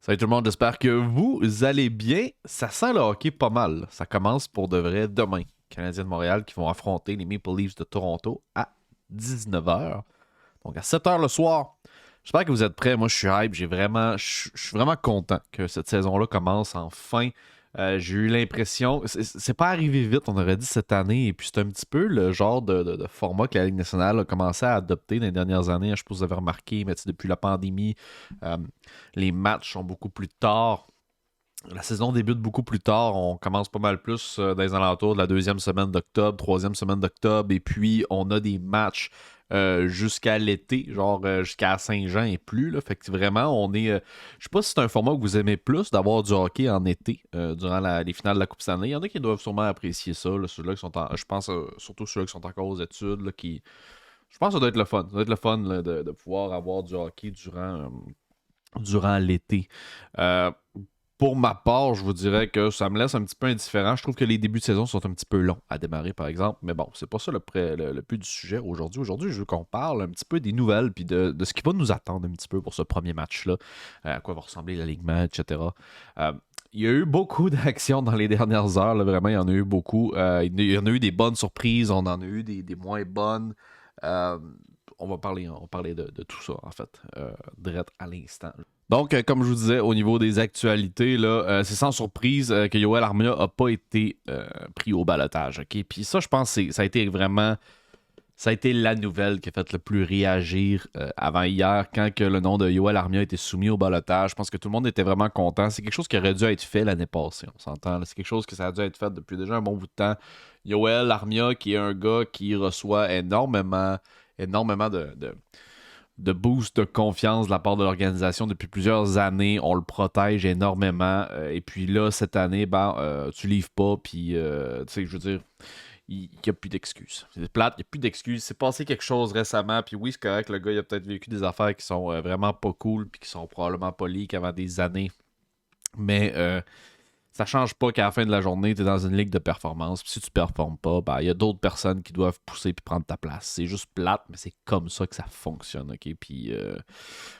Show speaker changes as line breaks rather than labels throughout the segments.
Salut tout le monde, j'espère que vous allez bien. Ça sent le hockey pas mal. Ça commence pour de vrai demain. Canadiens de Montréal qui vont affronter les Maple Leafs de Toronto à 19h. Donc à 7h le soir. J'espère que vous êtes prêts. Moi, je suis hype. Je suis vraiment content que cette saison-là commence enfin. J'ai eu l'impression, c'est pas arrivé vite, on aurait dit cette année, et puis c'est un petit peu le genre de format que la Ligue nationale a commencé à adopter dans les dernières années. Je sais pas si vous avez remarqué, mais depuis la pandémie, euh, les matchs sont beaucoup plus tard. La saison débute beaucoup plus tard. On commence pas mal plus dans les alentours de la deuxième semaine d'octobre, troisième semaine d'octobre. Et puis, on a des matchs jusqu'à l'été, genre jusqu'à Saint-Jean et plus. Là. Fait que vraiment, on est. Je sais pas si c'est un format que vous aimez plus d'avoir du hockey en été durant les finales de la Coupe Stanley. Il y en a qui doivent sûrement apprécier ça. Là, ceux-là qui sont je pense surtout ceux-là qui sont encore aux études. Là, je pense que ça doit être le fun. Ça doit être le fun là, de pouvoir avoir du hockey durant l'été. Euh, pour ma part, je vous dirais que ça me laisse un petit peu indifférent. Je trouve que les débuts de saison sont un petit peu longs à démarrer, par exemple. Mais bon, c'est pas ça le but du sujet aujourd'hui. Aujourd'hui, je veux qu'on parle un petit peu des nouvelles puis de ce qui va nous attendre un petit peu pour ce premier match-là, à quoi va ressembler l'alignement, etc. Il y a eu beaucoup d'actions dans les dernières heures. Là, vraiment, il y en a eu beaucoup. Il y en a eu des bonnes surprises, on en a eu des moins bonnes. Euh, on va parler de tout ça, en fait, direct à l'instant. Donc, comme je vous disais, au niveau des actualités, là, c'est sans surprise que Yoel Armia n'a pas été pris au balotage. OK? Puis ça, je pense que ça a été vraiment. Ça a été la nouvelle qui a fait le plus réagir avant hier, quand que le nom de Yoel Armia a été soumis au balotage. Je pense que tout le monde était vraiment content. C'est quelque chose qui aurait dû être fait l'année passée, on s'entend. C'est quelque chose que ça a dû être fait depuis déjà un bon bout de temps. Yoel Armia, qui est un gars qui reçoit énormément de boost de confiance de la part de l'organisation depuis plusieurs années. On le protège énormément. Et puis là, cette année, tu livres pas. Puis, tu sais, je veux dire, il n'y a plus d'excuses. C'est plate, il n'y a plus d'excuses. C'est passé quelque chose récemment. Puis oui, c'est correct, le gars, il a peut-être vécu des affaires qui sont vraiment pas cool. Puis qui sont probablement pas leaks avant des années. Mais ça change pas qu'à la fin de la journée, tu es dans une ligue de performance. Puis si tu performes pas, il y a d'autres personnes qui doivent pousser puis prendre ta place. C'est juste plate, mais c'est comme ça que ça fonctionne. OK? Puis,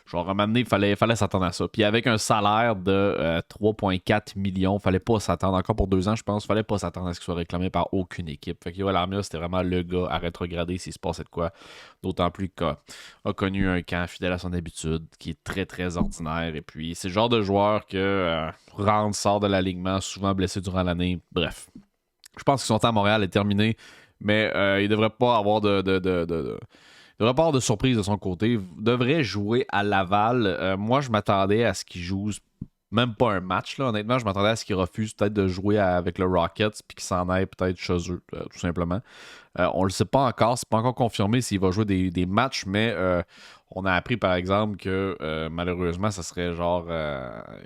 genre, à un moment donné, il fallait s'attendre à ça. Puis avec un salaire de 3,4 millions, fallait pas s'attendre, encore pour 2 ans, je pense, fallait pas s'attendre à ce qu'il soit réclamé par aucune équipe. Fait que Yoel Armia, c'était vraiment le gars à rétrograder s'il se passait de quoi. D'autant plus qu'il a connu un camp fidèle à son habitude, qui est très, très ordinaire. Et puis, c'est le genre de joueur que rentre, sort de l'alignement, souvent blessé durant l'année. Bref, je pense que son temps à Montréal est terminé, mais il devrait pas avoir il devrait pas avoir de surprise de son côté. Il devrait jouer à Laval. Moi, je m'attendais à ce qu'il joue même pas un match. Là. Honnêtement, je m'attendais à ce qu'il refuse peut-être de jouer avec le Rockets puis qu'il s'en aille peut-être chez eux, tout simplement. On le sait pas encore. C'est pas encore confirmé s'il va jouer des matchs, mais on a appris par exemple que malheureusement, ça serait genre.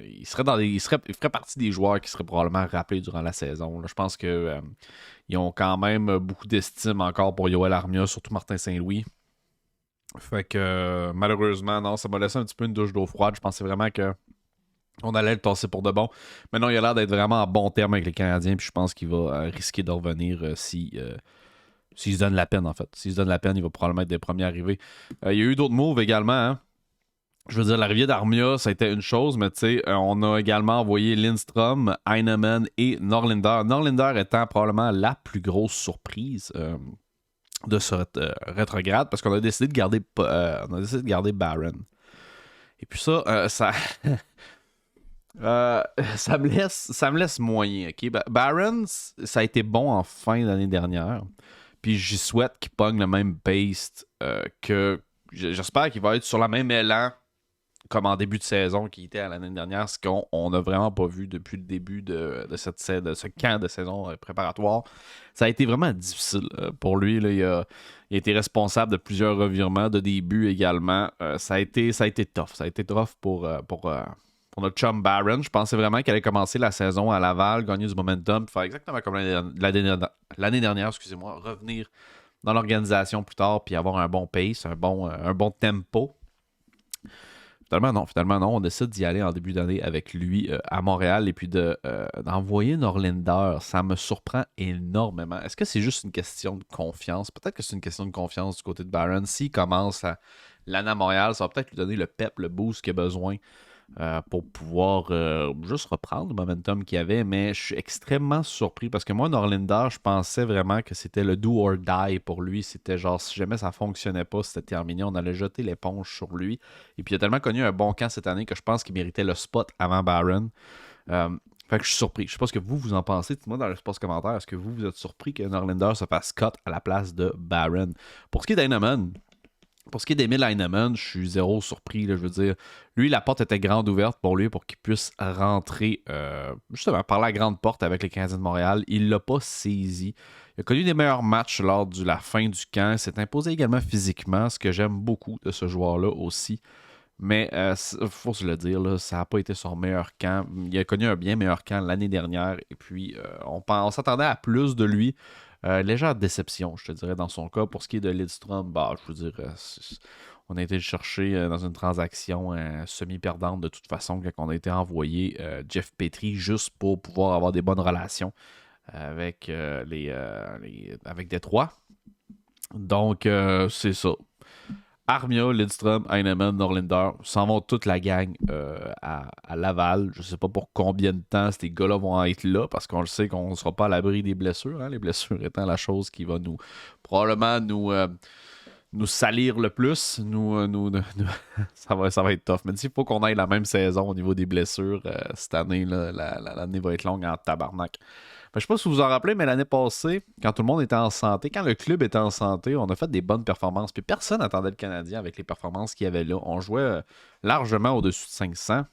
Il ferait partie des joueurs qui seraient probablement rappelés durant la saison. Là. Je pense que ils ont quand même beaucoup d'estime encore pour Yoel Armia, surtout Martin Saint-Louis. Fait que malheureusement, non, ça m'a laissé un petit peu une douche d'eau froide. Je pensais vraiment que on allait le tasser pour de bon. Mais non, il a l'air d'être vraiment en bon terme avec les Canadiens. Puis je pense qu'il va risquer de revenir s'il se donne la peine, en fait. S'il se donne la peine, il va probablement être des premiers arrivés. Il y a eu d'autres moves également. Hein. Je veux dire, l'arrivée d'Armia, ça a été une chose, mais tu sais, on a également envoyé Lindstrom, Heinemann et Norlinder. Norlinder étant probablement la plus grosse surprise de ce rétrograde parce qu'on a décidé de garder Barron. Et puis ça ça me laisse moyen. OK? Barron, ça a été bon en fin d'année dernière. Puis j'y souhaite qu'il pogne le même pace que. J'espère qu'il va être sur la même élan comme en début de saison qu'il était à l'année dernière, ce qu'on n'a vraiment pas vu depuis le début de ce camp de saison préparatoire. Ça a été vraiment difficile pour lui. Là, il a été responsable de plusieurs revirements de début également. Ça a été tough. Ça a été tough pour notre chum Barron. Je pensais vraiment qu'elle allait commencer la saison à Laval, gagner du momentum, faire exactement comme l'année dernière, excusez-moi, revenir dans l'organisation plus tard, puis avoir un bon pace, un bon tempo. Finalement, non. On décide d'y aller en début d'année avec lui à Montréal et puis d'envoyer Norlinder. Ça me surprend énormément. Est-ce que c'est juste une question de confiance? Peut-être que c'est une question de confiance du côté de Barron. S'il commence l'année à Montréal, ça va peut-être lui donner le pep, le boost qu'il a besoin pour pouvoir juste reprendre le momentum qu'il y avait. Mais je suis extrêmement surpris parce que moi, Norlinder, je pensais vraiment que c'était le do or die pour lui. C'était genre, si jamais ça fonctionnait pas, c'était terminé, on allait jeter l'éponge sur lui. Et puis, il a tellement connu un bon camp cette année que je pense qu'il méritait le spot avant Barron. Fait que je suis surpris. Je sais pas ce que vous en pensez. Dites-moi dans l'espace commentaire, est-ce que vous êtes surpris que Norlinder se fasse cut à la place de Barron? Pour ce qui est d'Heinemann, pour ce qui est d'Emil Heinemann, je suis zéro surpris. Là, je veux dire, lui, la porte était grande ouverte pour lui pour qu'il puisse rentrer justement par la grande porte avec les Canadiens de Montréal. Il l'a pas saisi. Il a connu des meilleurs matchs lors de la fin du camp. Il s'est imposé également physiquement, ce que j'aime beaucoup de ce joueur-là aussi. Mais il faut se le dire, là, ça n'a pas été son meilleur camp. Il a connu un bien meilleur camp l'année dernière. Et puis, on s'attendait à plus de lui. Légère déception, je te dirais, dans son cas. Pour ce qui est de Lidstrom, bah, je veux dire, on a été le chercher dans une transaction semi-perdante de toute façon quand on a été envoyé Jeff Petrie juste pour pouvoir avoir des bonnes relations avec, avec Détroit. Donc, c'est ça. Armia, Lidstrom, Heinemann, Norlinder s'en vont toute la gang à Laval. Je ne sais pas pour combien de temps ces gars-là vont être là parce qu'on le sait qu'on ne sera pas à l'abri des blessures. Hein, les blessures étant la chose qui va probablement nous salir le plus. Ça va être tough. Mais s'il faut qu'on aille la même saison au niveau des blessures cette année, là, l'année va être longue en tabarnak. Je ne sais pas si vous vous en rappelez, mais l'année passée, quand tout le monde était en santé, quand le club était en santé, on a fait des bonnes performances. Puis personne n'attendait le Canadien avec les performances qu'il y avait là. On jouait largement au-dessus de 500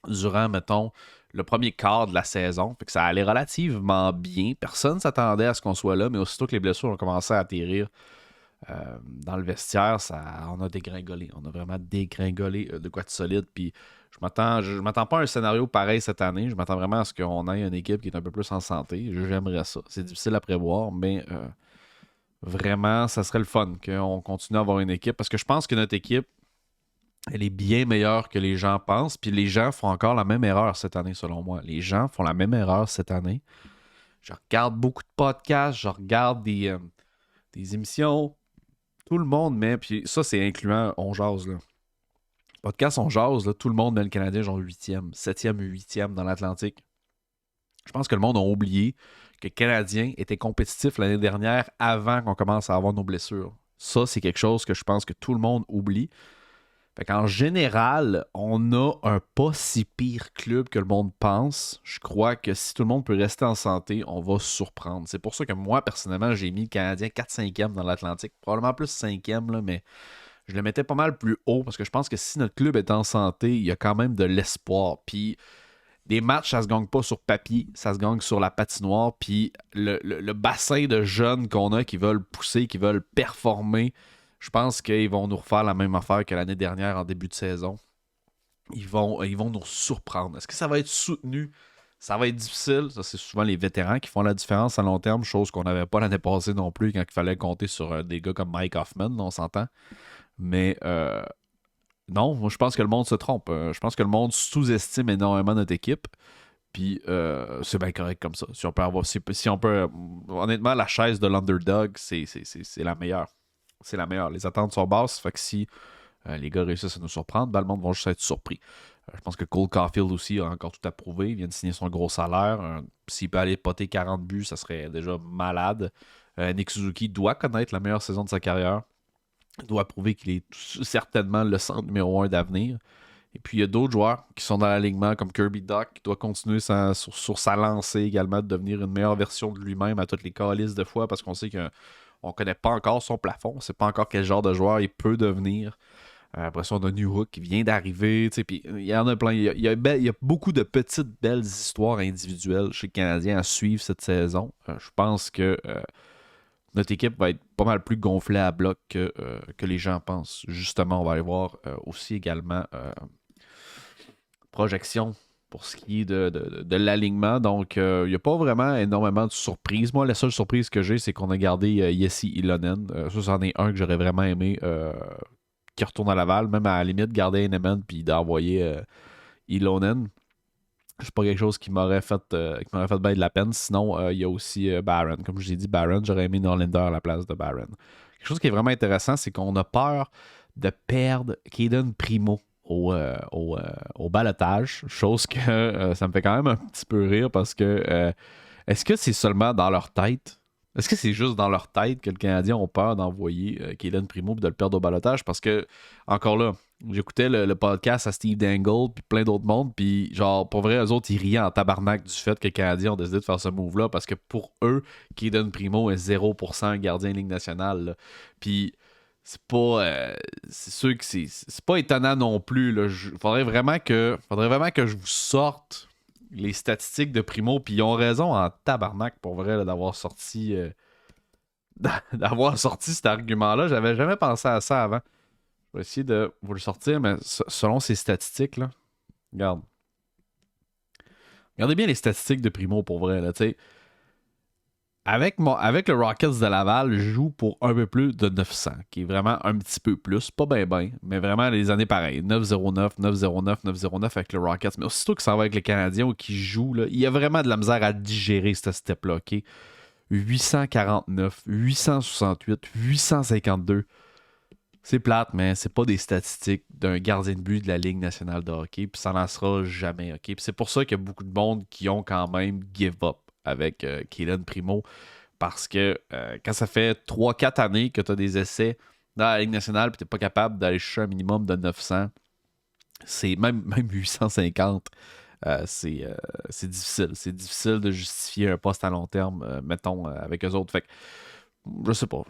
durant, mettons, le premier quart de la saison. Fait que ça allait relativement bien. Personne ne s'attendait à ce qu'on soit là, mais aussitôt que les blessures ont commencé à atterrir dans le vestiaire, on a dégringolé. On a vraiment dégringolé de quoi de solide. Puis je m'attends pas à un scénario pareil cette année. Je m'attends vraiment à ce qu'on ait une équipe qui est un peu plus en santé. J'aimerais ça. C'est difficile à prévoir, mais vraiment, ça serait le fun qu'on continue à avoir une équipe. Parce que je pense que notre équipe, elle est bien meilleure que les gens pensent. Puis les gens font encore la même erreur cette année, selon moi. Les gens font la même erreur cette année. Je regarde beaucoup de podcasts, je regarde des émissions. Tout le monde met, puis ça, c'est incluant On Jase, là. Podcast On Jase, là, tout le monde met le Canadien genre 8e, 7e, 8e dans l'Atlantique. Je pense que le monde a oublié que le Canadien était compétitif l'année dernière avant qu'on commence à avoir nos blessures. Ça, c'est quelque chose que je pense que tout le monde oublie. Fait qu'en général, on a un pas si pire club que le monde pense. Je crois que si tout le monde peut rester en santé, on va surprendre. C'est pour ça que moi, personnellement, j'ai mis le Canadien 4-5e dans l'Atlantique. Probablement plus 5e, là, mais je le mettais pas mal plus haut parce que je pense que si notre club est en santé, il y a quand même de l'espoir. Puis des matchs, ça se gagne pas sur papier, ça se gagne sur la patinoire. Puis le bassin de jeunes qu'on a qui veulent pousser, qui veulent performer, je pense qu'ils vont nous refaire la même affaire que l'année dernière en début de saison. Ils vont nous surprendre. Est-ce que ça va être soutenu? Ça va être difficile. Ça, c'est souvent les vétérans qui font la différence à long terme, chose qu'on n'avait pas l'année passée non plus quand il fallait compter sur des gars comme Mike Hoffman, on s'entend. Mais non, moi je pense que le monde se trompe. Je pense que le monde sous-estime énormément notre équipe. Puis c'est bien correct comme ça. Si on peut avoir. Si on peut. Honnêtement, la chaise de l'underdog, c'est la meilleure. C'est la meilleure. Les attentes sont basses. Fait que si les gars réussissent à nous surprendre, ben, le monde va juste être surpris. Je pense que Cole Caulfield aussi a encore tout à prouver. Il vient de signer son gros salaire. S'il peut aller poter 40 buts, ça serait déjà malade. Nick Suzuki doit connaître la meilleure saison de sa carrière. Il doit prouver qu'il est certainement le centre numéro 1 d'avenir. Et puis, il y a d'autres joueurs qui sont dans l'alignement, comme Kirby Dach, qui doit continuer sur sa lancée également, de devenir une meilleure version de lui-même à toutes les calices de fois, parce qu'on sait qu'on ne connaît pas encore son plafond. On ne sait pas encore quel genre de joueur il peut devenir. Après ça, on a New Hook qui vient d'arriver. Puis il y en a plein. Il y a beaucoup de petites, belles histoires individuelles chez les Canadiens à suivre cette saison. Je pense que notre équipe va être pas mal plus gonflée à bloc que les gens pensent. Justement, on va aller voir aussi également projection pour ce qui est de l'alignement. Donc, il n'y a pas vraiment énormément de surprises. Moi, la seule surprise que j'ai, c'est qu'on a gardé Jesse Ilonen. Ça, c'en est un que j'aurais vraiment aimé qui retourne à Laval. Même à la limite, garder Heinemann puis d'envoyer Ilonen. C'est pas quelque chose qui m'aurait fait bien de la peine. Sinon, il y a aussi Barron. Comme je vous ai dit, Barron, j'aurais aimé Norlinder à la place de Barron. Quelque chose qui est vraiment intéressant, c'est qu'on a peur de perdre Caden Primo au balotage. Chose que ça me fait quand même un petit peu rire parce que est-ce que c'est seulement dans leur tête? Est-ce que c'est juste dans leur tête que le Canadien ont peur d'envoyer Kaden Primo et de le perdre au balotage? Parce que, encore là, j'écoutais le podcast à Steve Dangle puis plein d'autres mondes, puis genre, pour vrai, eux autres, ils riaient en tabarnak du fait que les Canadiens ont décidé de faire ce move-là parce que pour eux, Kaden Primo est 0% gardien de Ligue nationale. Là. Puis c'est pas c'est sûr que c'est pas étonnant non plus là. Faudrait vraiment que je vous sorte les statistiques de Primo, puis ils ont raison en tabarnak pour vrai là, d'avoir sorti d'avoir sorti cet argument-là. J'avais jamais pensé à ça avant. Je vais essayer de vous le sortir, mais selon ces statistiques là, regardez bien les statistiques de Primo pour vrai là, tu sais. Avec le Rockets de Laval, je joue pour un peu plus de 900, qui est vraiment un petit peu plus, pas bien, mais vraiment les années pareilles. 909, 909, 909 avec le Rockets. Mais aussitôt qu'il s'en va avec les Canadiens ou qu'il joue, là, il y a vraiment de la misère à digérer ce step-là. Okay? 849, 868, 852. C'est plate, mais c'est pas des statistiques d'un gardien de but de la Ligue nationale de hockey, puis ça n'en sera jamais. Okay? Puis c'est pour ça qu'il y a beaucoup de monde qui ont quand même give up avec Kaden Primo. Parce que quand ça fait 3-4 années que tu as des essais dans la Ligue nationale et tu n'es pas capable d'aller chercher un minimum de 900, c'est même 850, c'est difficile. C'est difficile de justifier un poste à long terme, mettons, avec eux autres. Fait que, je sais pas.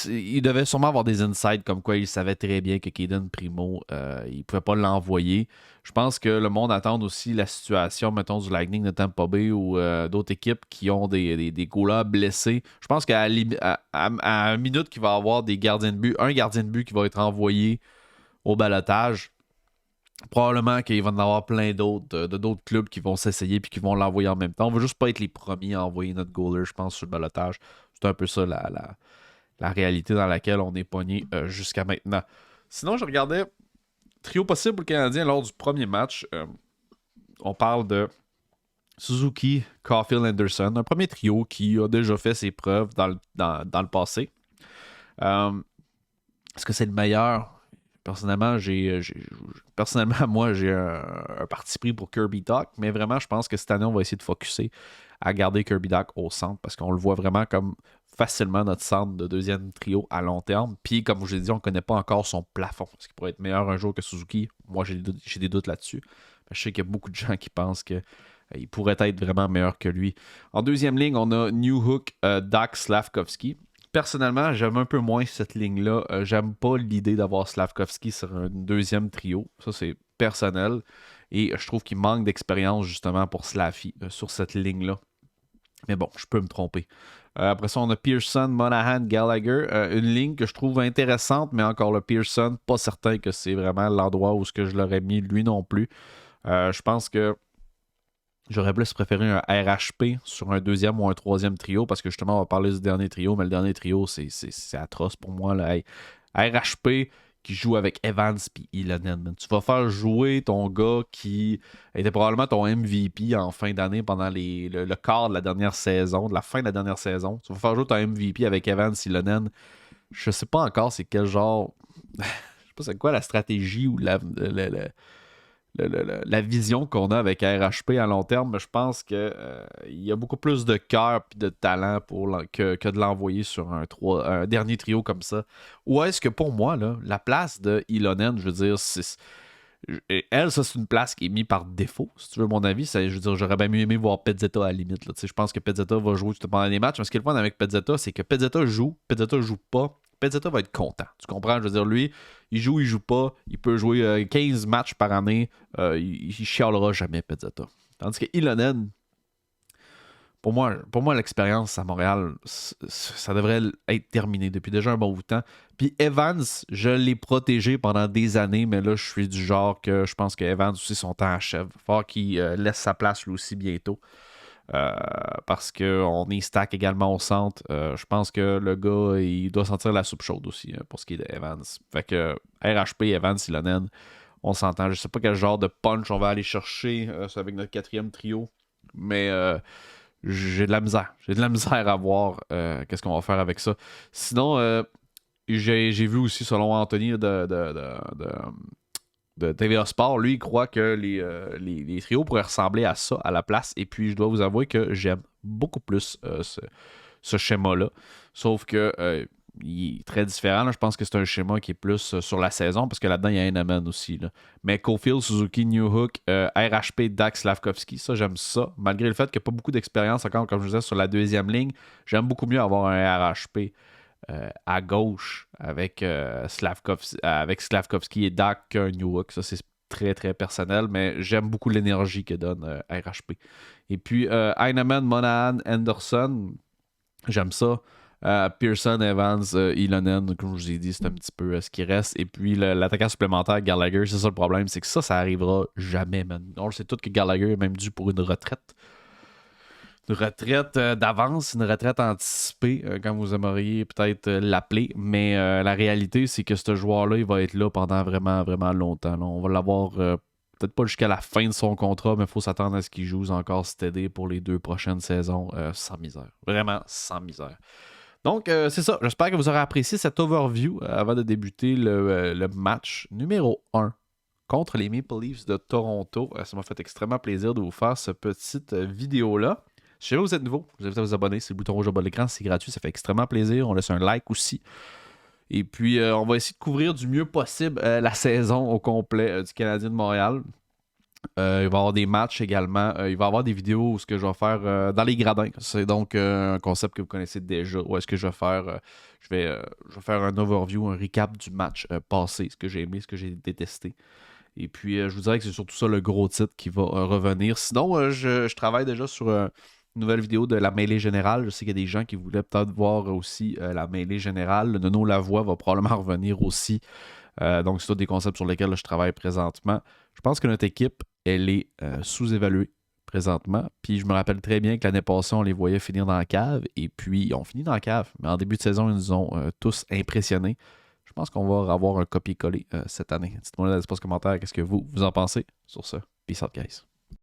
Il devait sûrement avoir des insights comme quoi il savait très bien que Kaden Primo, il pouvait pas l'envoyer. Je pense que le monde attend aussi la situation, mettons, du Lightning de Tampa Bay ou d'autres équipes qui ont des goalers blessés. Je pense qu'à une minute qu'il va y avoir des gardiens de but, un gardien de but qui va être envoyé au balotage, probablement qu'il va y en avoir plein d'autres, d'autres clubs qui vont s'essayer puis qui vont l'envoyer en même temps. On veut juste pas être les premiers à envoyer notre goaler, je pense, sur le balotage. C'est un peu ça la réalité dans laquelle on est pogné jusqu'à maintenant. Sinon, je regardais trio possible Canadien lors du premier match. On parle de Suzuki, Caulfield, Anderson. Un premier trio qui a déjà fait ses preuves dans le passé. Est-ce que c'est le meilleur? Personnellement, moi, j'ai un parti pris pour Kirby Dach, mais vraiment, je pense que cette année, on va essayer de focusser à garder Kirby Dach au centre parce qu'on le voit vraiment comme facilement notre centre de deuxième trio à long terme. Puis, comme je l'ai dit, on ne connaît pas encore son plafond. Est-ce qu'il pourrait être meilleur un jour que Suzuki? Moi, j'ai des doutes là-dessus. Je sais qu'il y a beaucoup de gens qui pensent qu'il pourrait être vraiment meilleur que lui. En deuxième ligne, on a Newhook, Dach, Slavkovski. Personnellement, j'aime un peu moins cette ligne-là. J'aime pas l'idée d'avoir Slavkovski sur un deuxième trio. Ça, c'est personnel. Et je trouve qu'il manque d'expérience justement pour Slaffy sur cette ligne-là. Mais bon, je peux me tromper. Après ça, on a Pearson, Monahan, Gallagher. Une ligne que je trouve intéressante, mais encore le Pearson, pas certain que c'est vraiment l'endroit où je l'aurais mis, lui non plus. Je pense que j'aurais plus préféré un RHP sur un deuxième ou un troisième trio parce que justement, on va parler du dernier trio, mais le dernier trio, c'est atroce pour moi. Là. RHP qui joue avec Evans puis Ilonen. Tu vas faire jouer ton gars qui était probablement ton MVP en fin d'année pendant le quart de la dernière saison, de la fin de la dernière saison. Tu vas faire jouer ton MVP avec Evans Ilonen. Je sais pas encore c'est quel genre. Je sais pas c'est quoi la stratégie ou la vision qu'on a avec RHP à long terme, mais je pense qu'il y a beaucoup plus de cœur et de talent que de l'envoyer sur un dernier trio comme ça. Ou est-ce que pour moi, là, la place de Ilonen, je veux dire, elle, ça, c'est une place qui est mise par défaut, si tu veux mon avis. Je veux dire, j'aurais bien mieux aimé voir Pezzetta à la limite. Là. Je pense que Pezzetta va jouer tout pendant les matchs, mais ce qui est le fun avec Pezzetta, c'est que Pezzetta joue pas. Pezzetta va être content. Tu comprends? Je veux dire, lui, il joue pas. Il peut jouer 15 matchs par année. Il chialera jamais, Pezzetta. Tandis que Ilonen, pour moi l'expérience à Montréal, ça devrait être terminé depuis déjà un bon bout de temps. Puis Evans, je l'ai protégé pendant des années, mais là, je suis du genre que je pense que Evans aussi, son temps achève. Il va falloir qu'il laisse sa place lui aussi bientôt. Parce qu'on est stack également au centre. Je pense que le gars, il doit sentir la soupe chaude aussi pour ce qui est d'Evans. Fait que RHP, Evans, Ilonen, on s'entend. Je sais pas quel genre de punch on va aller chercher avec notre quatrième trio, mais j'ai de la misère. J'ai de la misère à voir qu'est-ce qu'on va faire avec ça. Sinon, j'ai vu aussi, selon Anthony, de TVA Sport, lui, il croit que les trios pourraient ressembler à ça à la place. Et puis, je dois vous avouer que j'aime beaucoup plus ce schéma-là. Sauf que il est très différent. Là. Je pense que c'est un schéma qui est plus sur la saison parce que là-dedans, il y a Heinemann aussi. Là. Mais Caulfield, Suzuki, Newhook, RHP, Dax, Slavkovski, ça, j'aime ça. Malgré le fait qu'il n'y a pas beaucoup d'expérience encore, comme je disais, sur la deuxième ligne, j'aime beaucoup mieux avoir un RHP à gauche avec, Slavkovski et Dak qu'un Newhook. Ça, c'est très, très personnel, mais j'aime beaucoup l'énergie que donne RHP. Et puis, Heinemann, Monahan, Anderson, j'aime ça. Pearson, Evans, Ilonen, comme je vous ai dit, c'est un petit peu ce qui reste. Et puis l'attaquant supplémentaire, Gallagher, c'est ça le problème, c'est que ça arrivera jamais, man. On le sait tous que Gallagher est même dû pour une retraite. Une retraite d'avance, une retraite anticipée, comme vous aimeriez peut-être l'appeler. Mais la réalité, c'est que ce joueur-là, il va être là pendant vraiment, vraiment longtemps. Là. On va l'avoir peut-être pas jusqu'à la fin de son contrat, mais il faut s'attendre à ce qu'il joue encore cet été pour les 2 prochaines saisons sans misère. Vraiment sans misère. Donc, c'est ça. J'espère que vous aurez apprécié cette overview avant de débuter le match numéro 1 contre les Maple Leafs de Toronto. Ça m'a fait extrêmement plaisir de vous faire cette petite vidéo-là. Si jamais vous êtes nouveau, je vous invite à vous abonner. C'est le bouton rouge au bas de l'écran, c'est gratuit, ça fait extrêmement plaisir. On laisse un like aussi. Et puis, on va essayer de couvrir du mieux possible la saison au complet du Canadien de Montréal. Il va y avoir des matchs également. Il va y avoir des vidéos où ce que je vais faire dans les gradins. C'est donc un concept que vous connaissez déjà. Où est-ce que je vais faire je vais faire un overview, un recap du match passé, ce que j'ai aimé, ce que j'ai détesté. Et puis, je vous dirais que c'est surtout ça le gros titre qui va revenir. Sinon, je travaille déjà sur une nouvelle vidéo de la mêlée générale. Je sais qu'il y a des gens qui voulaient peut-être voir aussi la mêlée générale. Le Nono Lavoie va probablement revenir aussi. Donc, c'est tous des concepts sur lesquels je travaille présentement. Je pense que notre équipe, elle est sous-évaluée présentement. Puis, je me rappelle très bien que l'année passée, on les voyait finir dans la cave. Et puis, ils ont fini dans la cave. Mais en début de saison, ils nous ont tous impressionnés. Je pense qu'on va avoir un copier-coller cette année. Dites-moi dans l'espace commentaire qu'est-ce que vous en pensez sur ça. Peace out, guys.